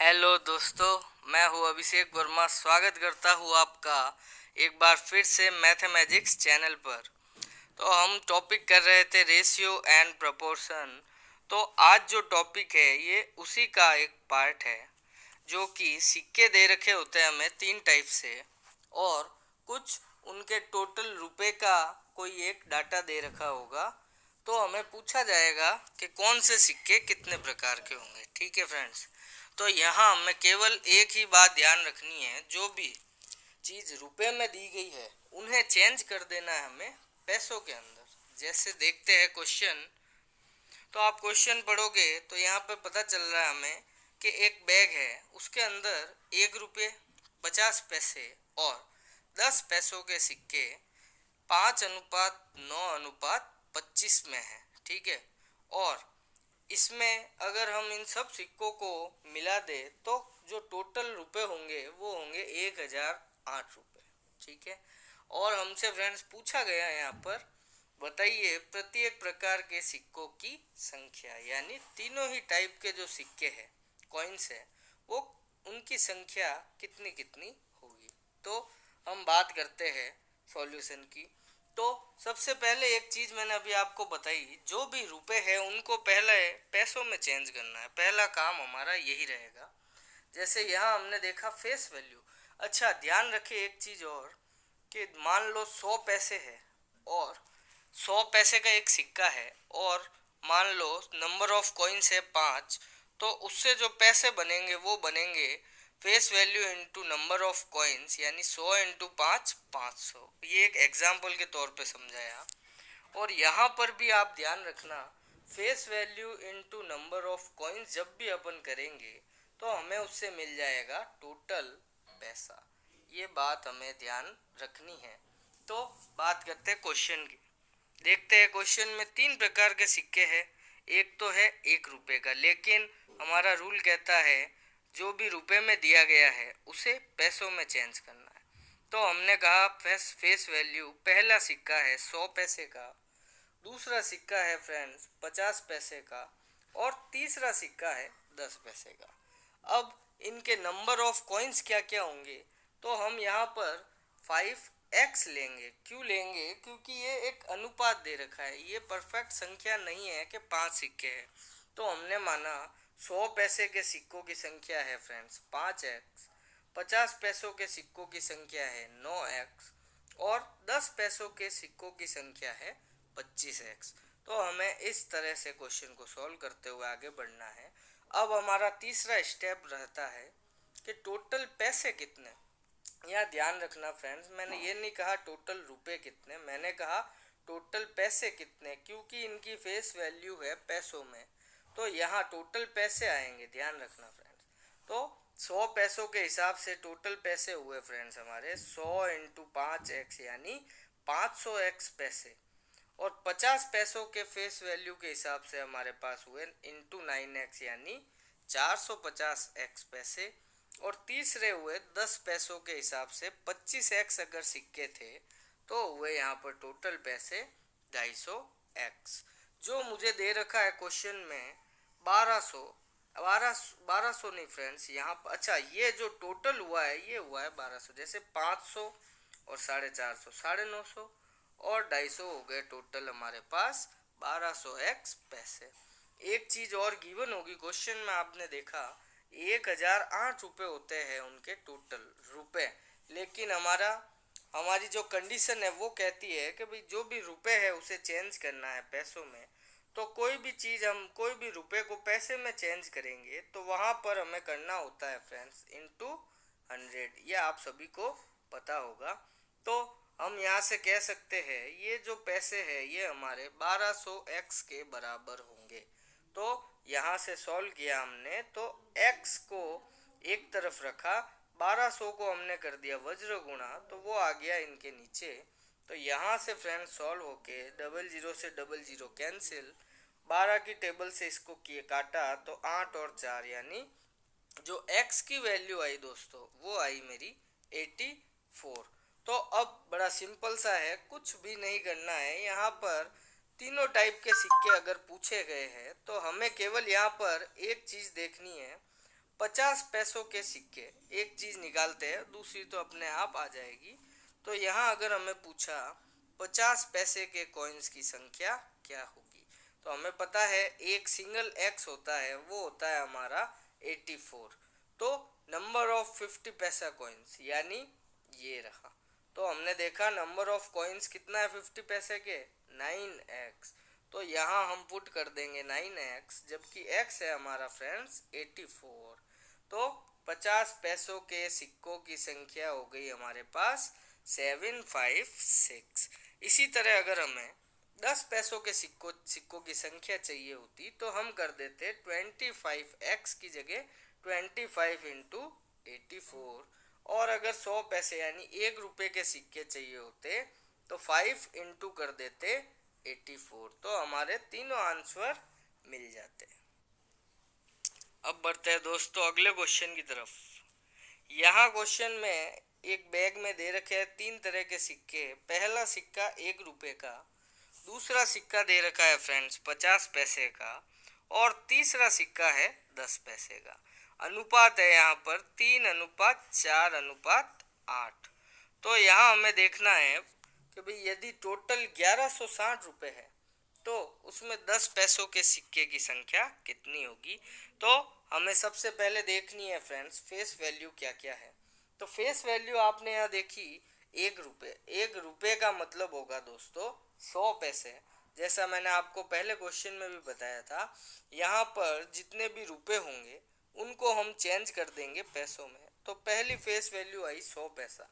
Hello दोस्तों, मैं हूँ अभिषेक वर्मा। स्वागत करता हूँ आपका एक बार फिर से मैथमेटिक्स चैनल पर। तो हम टॉपिक कर रहे थे रेशियो एंड प्रोपोर्शन। तो आज जो टॉपिक है ये उसी का एक पार्ट है, जो कि सिक्के दे रखे होते हैं हमें तीन टाइप से, और कुछ उनके टोटल रुपए का कोई एक डाटा दे रखा होगा। तो हमें पूछा जाएगा कि कौन से सिक्के कितने प्रकार के होंगे। ठीक है फ्रेंड्स, तो यहाँ हमें केवल एक ही बात ध्यान रखनी है, जो भी चीज़ रुपए में दी गई है उन्हें चेंज कर देना है हमें पैसों के अंदर। जैसे देखते हैं क्वेश्चन। तो आप क्वेश्चन पढ़ोगे तो यहाँ पे पता चल रहा है हमें कि एक बैग है, उसके अंदर 1 रुपये 50 पैसे और 10 पैसों के सिक्के 5:9:25 में है। ठीक है, और इसमें अगर हम इन सब सिक्कों को मिला दे तो जो टोटल रुपए होंगे वो होंगे 1008 रुपये। ठीक है, और हमसे फ्रेंड्स पूछा गया है यहाँ पर, बताइए प्रत्येक प्रकार के सिक्कों की संख्या, यानी तीनों ही टाइप के जो सिक्के हैं, कॉइन्स है, वो उनकी संख्या कितनी कितनी होगी। तो हम बात करते हैं सॉल्यूशन की। तो सबसे पहले एक चीज मैंने अभी आपको बताई, जो भी रुपए है उनको पहले पैसों में चेंज करना है। पहला काम हमारा यही रहेगा। जैसे यहाँ हमने देखा फेस वैल्यू। अच्छा, ध्यान रखिए एक चीज और, कि मान लो 100 पैसे है और 100 पैसे का एक सिक्का है, और मान लो नंबर ऑफ कॉइन्स है 5, तो उससे जो पैसे बनेंगे वो बनेंगे face value into number of coins, यानी 100 इंटू 5 500। ये एक एग्जाम्पल के तौर पे समझाया। और यहाँ पर भी आप ध्यान रखना, face value into number of coins जब भी अपन करेंगे तो हमें उससे मिल जाएगा टोटल पैसा। ये बात हमें ध्यान रखनी है। तो बात करते हैं क्वेश्चन की। देखते हैं क्वेश्चन में तीन प्रकार के सिक्के हैं। एक तो है 1 रुपये का, लेकिन हमारा रूल कहता है जो भी रुपए में दिया गया है उसे पैसों में चेंज करना है। तो हमने कहा फेस वैल्यू, पहला सिक्का है 100 पैसे का, दूसरा सिक्का है फ्रेंड्स 50 पैसे का, और तीसरा सिक्का है 10 पैसे का। अब इनके नंबर ऑफ कॉइन्स क्या क्या होंगे, तो हम यहाँ पर 5x लेंगे। क्यों लेंगे? क्योंकि ये एक अनुपात दे रखा है, ये परफेक्ट संख्या नहीं है कि 5 सिक्के हैं। तो हमने माना 100 पैसे के सिक्कों की संख्या है फ्रेंड्स 5x, 50 पैसों के सिक्कों की संख्या है 9x, और 10 पैसों के सिक्कों की संख्या है 25x। तो हमें इस तरह से क्वेश्चन को सॉल्व करते हुए आगे बढ़ना है। अब हमारा तीसरा स्टेप रहता है कि टोटल पैसे कितने। यहाँ ध्यान रखना फ्रेंड्स, मैंने ये नहीं कहा टोटल रुपए कितने, मैंने कहा टोटल पैसे कितने, क्योंकि इनकी फेस वैल्यू है पैसों में। तो यहाँ टोटल पैसे आएंगे, ध्यान रखना फ्रेंड्स। तो 100 पैसों के हिसाब से टोटल पैसे हुए फ्रेंड्स हमारे 100 इंटू 5x, यानी 500x पैसे। और 50 पैसों के फेस वैल्यू के हिसाब से हमारे पास हुए इंटू 9x, यानी 450x पैसे। और तीसरे हुए 10 पैसों के हिसाब से 25x अगर सिक्के थे तो हुए यहाँ पर टोटल पैसे 250x। जो मुझे दे रखा है क्वेश्चन में 1200, 1200 नहीं फ्रेंड्स यहाँ पर, अच्छा ये जो टोटल हुआ है ये हुआ है 1200। जैसे 500 और 450, 950 और 250 हो गए टोटल हमारे पास 1200x पैसे। एक चीज और गिवन होगी क्वेश्चन में, आपने देखा 1008 रुपये होते हैं उनके टोटल रुपए, लेकिन हमारी जो कंडीशन है वो कहती है कि भाई जो भी रुपए है उसे चेंज करना है पैसों में। तो कोई भी चीज़, हम कोई भी रुपए को पैसे में चेंज करेंगे तो वहाँ पर हमें करना होता है फ्रेंड्स इंटू 100। ये आप सभी को पता होगा। तो हम यहाँ से कह सकते हैं ये जो पैसे है ये हमारे 1200x के बराबर होंगे। तो यहाँ से सॉल्व किया हमने, तो x को एक तरफ रखा, 1200 को हमने कर दिया वज्र गुणा, तो वो आ गया इनके नीचे। तो यहाँ से फ्रेंड सॉल्व होके 00 से 00 कैंसिल, 12 की टेबल से इसको किए काटा तो 8 और 4, यानी जो x की वैल्यू आई दोस्तों वो आई मेरी 84। तो अब बड़ा सिंपल सा है, कुछ भी नहीं करना है। यहाँ पर तीनों टाइप के सिक्के अगर पूछे गए हैं तो हमें केवल यहाँ पर एक चीज़ देखनी है, 50 पैसों के सिक्के, एक चीज निकालते हैं, दूसरी तो अपने आप आ जाएगी। तो यहाँ अगर हमें पूछा 50 पैसे के कॉइन्स की संख्या क्या होगी, तो हमें पता है एक सिंगल एक्स होता है, वो होता है हमारा 84। तो नंबर ऑफ 50 पैसा कॉइन्स यानी ये रहा। तो हमने देखा नंबर ऑफ कॉइन्स कितना है 50 पैसे के, 9x। तो यहाँ हम पुट कर देंगे 9x, जबकि x है हमारा फ्रेंड्स 84। तो 50 पैसों के सिक्कों की संख्या हो गई हमारे पास 756। इसी तरह अगर हमें 10 पैसों के सिक्कों की संख्या चाहिए होती तो हम कर देते 25x की जगह 25 इंटू 84। और अगर 100 पैसे यानी 1 रुपए के सिक्के चाहिए होते तो 5 इंटू कर देते 84। तो हमारे तीनों आंसर मिल जाते। अब बढ़ते हैं दोस्तों अगले क्वेश्चन की तरफ। यहाँ क्वेश्चन में एक बैग में दे रखे हैं 3 तरह के सिक्के। पहला सिक्का 1 रुपए का, दूसरा सिक्का दे रखा है फ्रेंड्स 50 पैसे का, और तीसरा सिक्का है 10 पैसे का। अनुपात है यहाँ पर 3:4:8। तो यहाँ हमें देखना है कि भाई यदि टोटल 1160 रुपए है तो उसमें 10 पैसों के सिक्के की संख्या कितनी होगी। तो हमें सबसे पहले देखनी है फ्रेंड्स फेस वैल्यू क्या क्या है। तो फेस वैल्यू आपने यहाँ देखी 1 रुपए। 1 रुपए का मतलब होगा दोस्तों 100 पैसे। जैसा मैंने आपको पहले क्वेश्चन में भी बताया था, यहाँ पर जितने भी रुपए होंगे उनको हम चेंज कर देंगे पैसों में। तो पहली फेस वैल्यू आई 100 पैसा,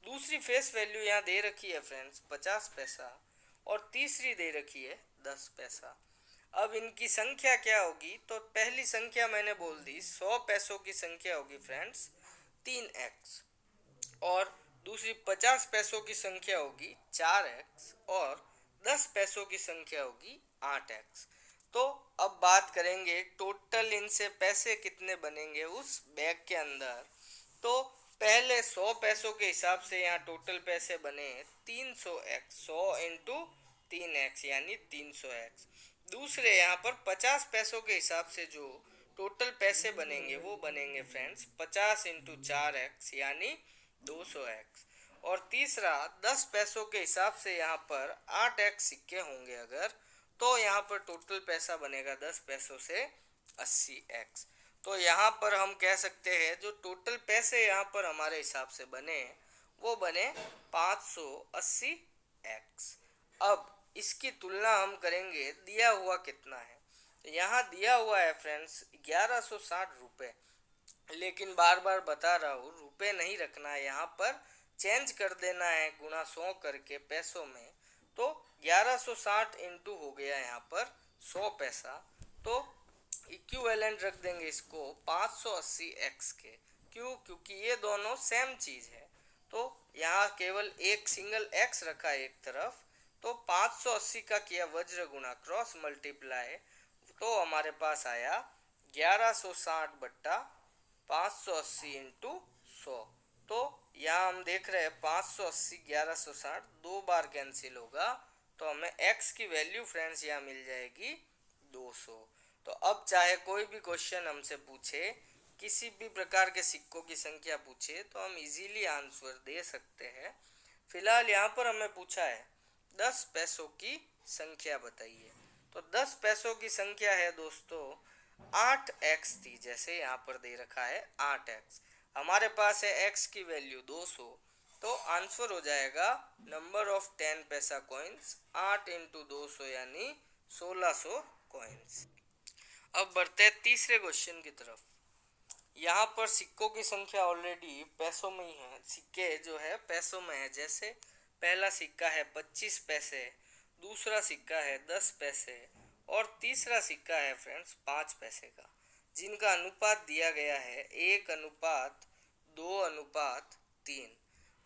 दूसरी फेस वैल्यू यहाँ दे रखी है फ्रेंड्स 50 पैसा, और तीसरी दे रखी है 10 पैसा। अब इनकी संख्या क्या होगी, तो पहली संख्या मैंने बोल दी 100 पैसों की संख्या होगी फ्रेंड्स 3x, और दूसरी 50 पैसों की संख्या होगी 4x, और 10 पैसों की संख्या होगी 8x। तो अब बात करेंगे टोटल इनसे पैसे कितने बनेंगे उस बैग के अंदर। तो पहले 100 पैसों के हिसाब से यहाँ टोटल पैसे बने 300x, 100 इंटू 3x यानी 300x। दूसरे यहाँ पर 50 पैसों के हिसाब से जो टोटल पैसे बनेंगे वो बनेंगे फ्रेंड्स 50 इंटू 4x यानी 200x। और तीसरा 10 पैसों के हिसाब से यहाँ पर 8x सिक्के होंगे अगर, तो यहाँ पर टोटल पैसा बनेगा 10 पैसों से 80x। तो यहाँ पर हम कह सकते हैं जो टोटल पैसे यहाँ पर हमारे हिसाब से बने वो बने 580x। अब इसकी तुलना हम करेंगे दिया हुआ कितना है। तो यहाँ दिया हुआ है फ्रेंड्स 1160 रुपये, लेकिन बार बार बता रहा हूँ रुपये नहीं रखना है, यहाँ पर चेंज कर देना है गुणा 100 करके पैसों में। तो 1160 इंटू हो गया यहाँ पर 100 पैसा, तो इक्विवेलेंट रख देंगे इसको 580x के। क्यों, क्योंकि ये दोनों सेम चीज है। तो यहाँ केवल एक सिंगल x रखा है एक तरफ, तो 580 का किया वज्र गुणा क्रॉस मल्टीप्लाई, तो हमारे पास आया 1160 बट्टा 580 इंटू 100। तो यहाँ हम देख रहे हैं 580 1160 दो बार कैंसिल होगा, तो हमें x की वैल्यू फ्रेंड्स यहाँ मिल जाएगी 200। तो अब चाहे कोई भी क्वेश्चन हमसे पूछे, किसी भी प्रकार के सिक्कों की संख्या पूछे, तो हम इजीली आंसर दे सकते हैं। फिलहाल यहाँ पर हमें पूछा है 10 पैसों की संख्या बताइए। तो 10 पैसों की संख्या है दोस्तों 8x थी, जैसे यहाँ पर दे रखा है 8x। हमारे पास है x की वैल्यू 200, तो आंसर हो जाएगा नंबर ऑफ 10 पैसा कॉइन्स 8 इंटू 200 यानी 1600 कॉइन्स। अब बढ़ते हैं तीसरे क्वेश्चन की तरफ। यहाँ पर सिक्कों की संख्या ऑलरेडी पैसों में ही है, सिक्के जो है पैसों में है। जैसे पहला सिक्का है 25 पैसे, दूसरा सिक्का है 10 पैसे, और तीसरा सिक्का है फ्रेंड्स 5 पैसे का, जिनका अनुपात दिया गया है 1:2:3।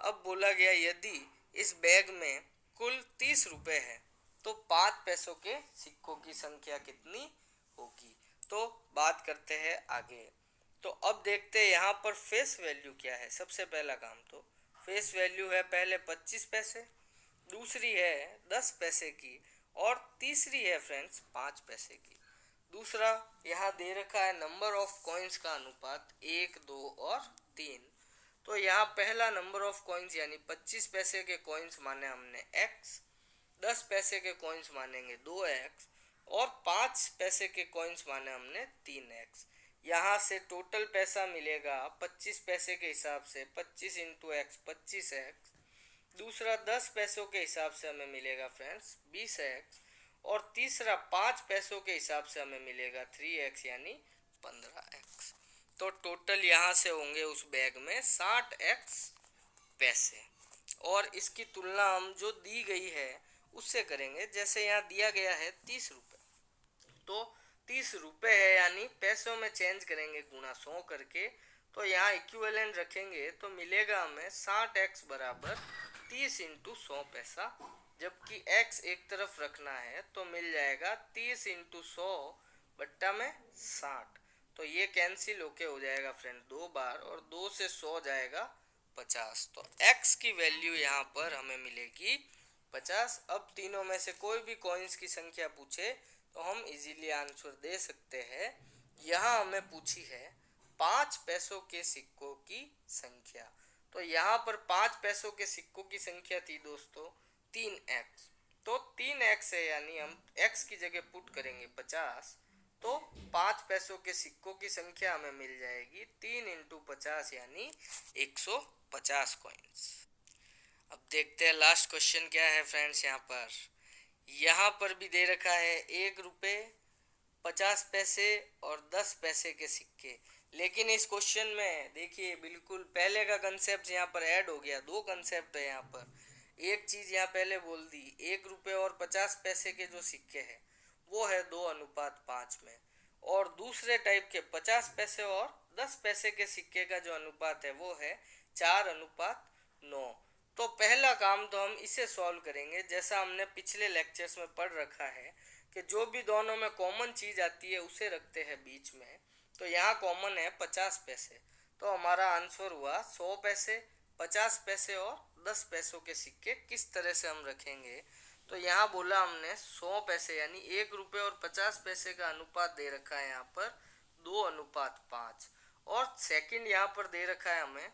अब बोला गया यदि इस बैग में कुल 30 रुपए है तो 5 पैसों के सिक्कों की संख्या कितनी होगी। तो बात करते हैं आगे। तो अब देखते हैं यहाँ पर फेस वैल्यू क्या है। सबसे पहला काम तो फेस वैल्यू है पहले 25 पैसे, दूसरी है 10 पैसे की, और तीसरी है फ्रेंड्स 5 पैसे की। दूसरा यहाँ दे रखा है नंबर ऑफ कॉइन्स का अनुपात 1, 2 और 3। तो यहाँ पहला नंबर ऑफ कॉइन्स यानी 25 पैसे के कॉइन्स माने हमने x, 10 पैसे के कॉइन्स मानेंगे 2x और 5 पैसे के कॉइन्स माने हमने 3x। यहाँ से टोटल पैसा मिलेगा 25 पैसे के हिसाब से 25 इंटू एक्स 25x। दूसरा 10 पैसों के हिसाब से हमें मिलेगा फ्रेंड्स 20x और तीसरा 5 पैसों के हिसाब से हमें मिलेगा 3x यानी 15x। तो टोटल यहाँ से होंगे उस बैग में 60x पैसे। और इसकी तुलना हम जो दी गई है उससे करेंगे। जैसे यहाँ दिया गया है 30 रुपये, तो 30 रुपये है यानी पैसों में चेंज करेंगे गुणा 100 करके, तो यहाँ इक्विवेलेंट रखेंगे तो मिलेगा हमें 60x बराबर 30 इंटू 100 पैसा। जबकि x एक तरफ रखना है तो मिल जाएगा 30 इंटू 100 बट्टा में 60। तो ये कैंसिल होके हो जाएगा फ्रेंड 2 बार और 2 से 100 जाएगा 50। तो x की वैल्यू यहाँ पर हमें मिलेगी 50। अब तीनों में से कोई भी कॉइन्स की संख्या पूछे तो हम इजीली आंसर दे सकते हैं। यहाँ हमें पूछी है 5 पैसों के सिक्कों की संख्या। तो यहाँ पर 5 पैसों के सिक्कों की संख्या थी दोस्तों 3x। तो 3x है यानी हम x की जगह पुट करेंगे 50, तो 5 पैसों के सिक्कों की संख्या हमें मिल जाएगी 3 इंटू 50 यानी 150 कॉइन्स। अब देखते हैं लास्ट क्वेश्चन क्या है फ्रेंड्स। यहाँ पर भी दे रखा है 1 रुपये, 50 पैसे और 10 पैसे के सिक्के। लेकिन इस क्वेश्चन में देखिए बिल्कुल पहले का कंसेप्ट यहाँ पर ऐड हो गया। दो कंसेप्ट है यहाँ पर। एक चीज़ यहाँ पहले बोल दी, 1 रुपये और 50 पैसे के जो सिक्के हैं वो है 2:5 में, और दूसरे टाइप के 50 पैसे और 10 पैसे के सिक्के का जो अनुपात है वो है 4:9। तो पहला काम तो हम इसे सॉल्व करेंगे। जैसा हमने पिछले लेक्चर्स में पढ़ रखा है कि जो भी दोनों में कॉमन चीज़ आती है उसे रखते हैं बीच में। तो यहाँ कॉमन है 50 पैसे, तो हमारा आंसर हुआ 100 पैसे, 50 पैसे और 10 पैसों के सिक्के किस तरह से हम रखेंगे। तो यहाँ बोला हमने 100 पैसे यानी 1 रुपये और 50 पैसे का अनुपात दे रखा है यहाँ पर 2:5, और सेकंड यहाँ पर दे रखा है हमें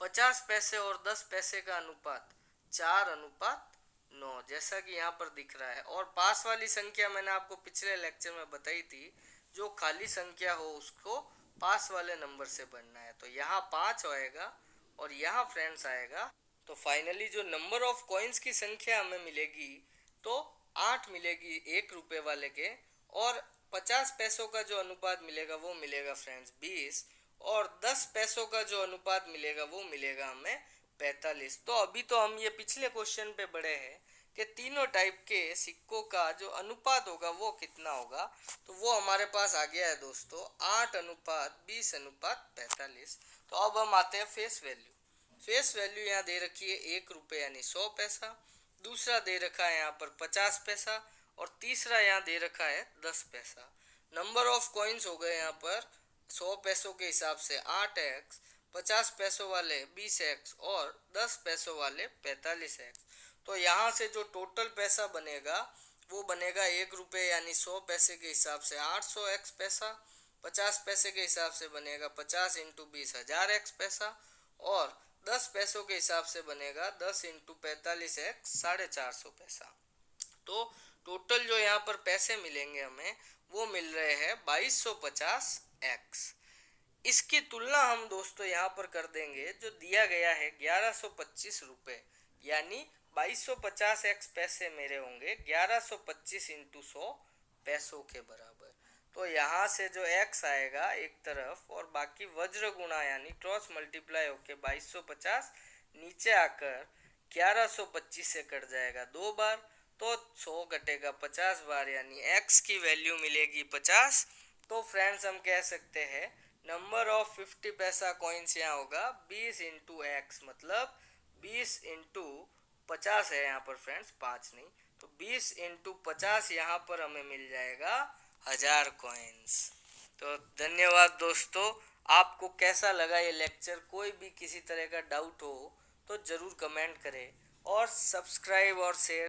50 पैसे और 10 पैसे का अनुपात 4:9 जैसा कि यहाँ पर दिख रहा है। और पास वाली संख्या मैंने आपको पिछले लेक्चर में बताई थी, जो खाली संख्या हो उसको पास वाले नंबर से बढ़ना है। तो यहाँ 5 आएगा और यहाँ फ्रेंड्स आएगा। तो फाइनली जो नंबर ऑफ कॉइन्स की संख्या हमें मिलेगी तो 8 मिलेगी 1 रुपये वाले के, और 50 पैसों का जो अनुपात मिलेगा वो मिलेगा फ्रेंड्स 20, और 10 पैसों का जो अनुपात मिलेगा वो मिलेगा हमें 45। तो अभी तो हम ये पिछले क्वेश्चन पे बढ़े हैं कि तीनों टाइप के सिक्कों का जो अनुपात होगा वो कितना होगा। तो वो हमारे पास आ गया है दोस्तों 8:20:45। तो अब हम आते हैं फेस वैल्यू। फेस वैल्यू यहाँ दे रखी है 1 रुपये यानी 100 पैसा, दूसरा दे रखा है यहाँ पर 50 पैसा, और तीसरा यहाँ दे रखा है 10 पैसा। नंबर ऑफ कॉइन्स हो गए यहाँ पर 100 पैसों के हिसाब से 8x, 50 पैसों वाले 20x और 10 पैसों वाले 45x। तो यहाँ से जो टोटल पैसा बनेगा वो बनेगा 1 रुपये यानी 100 पैसे के हिसाब से 800x पैसा, 50 पैसे के हिसाब से बनेगा 50 इंटू 20 1000x पैसा, और 10 पैसों के हिसाब से बनेगा 10 इंटू 45x 450 पैसा। तो टोटल जो यहाँ पर पैसे मिलेंगे हमें वो मिल रहे हैं 2250x। इसकी तुलना हम दोस्तों यहाँ पर कर देंगे, जो दिया गया है 1125 रुपये यानी 2250x पैसे मेरे होंगे 1125 इंटू 100 पैसों के बराबर। तो यहाँ से जो x आएगा एक तरफ और बाकी वज्र गुणा यानी क्रॉस मल्टीप्लाई होके 2250 नीचे आकर 1125 से कट जाएगा 2 बार, तो 100 कटेगा 50 बार यानी x की वैल्यू मिलेगी 50। तो फ्रेंड्स हम कह सकते हैं नंबर ऑफ 50 पैसा कॉइन्स यहाँ होगा 20 इंटू एक्स, मतलब 20 इंटू 50 है यहाँ पर फ्रेंड्स 5 नहीं, तो 20 इंटू 50 यहाँ पर हमें मिल जाएगा 1000 कॉइन्स। तो धन्यवाद दोस्तों। आपको कैसा लगा ये लेक्चर? कोई भी किसी तरह का डाउट हो तो ज़रूर कमेंट करें और सब्सक्राइब और शेयर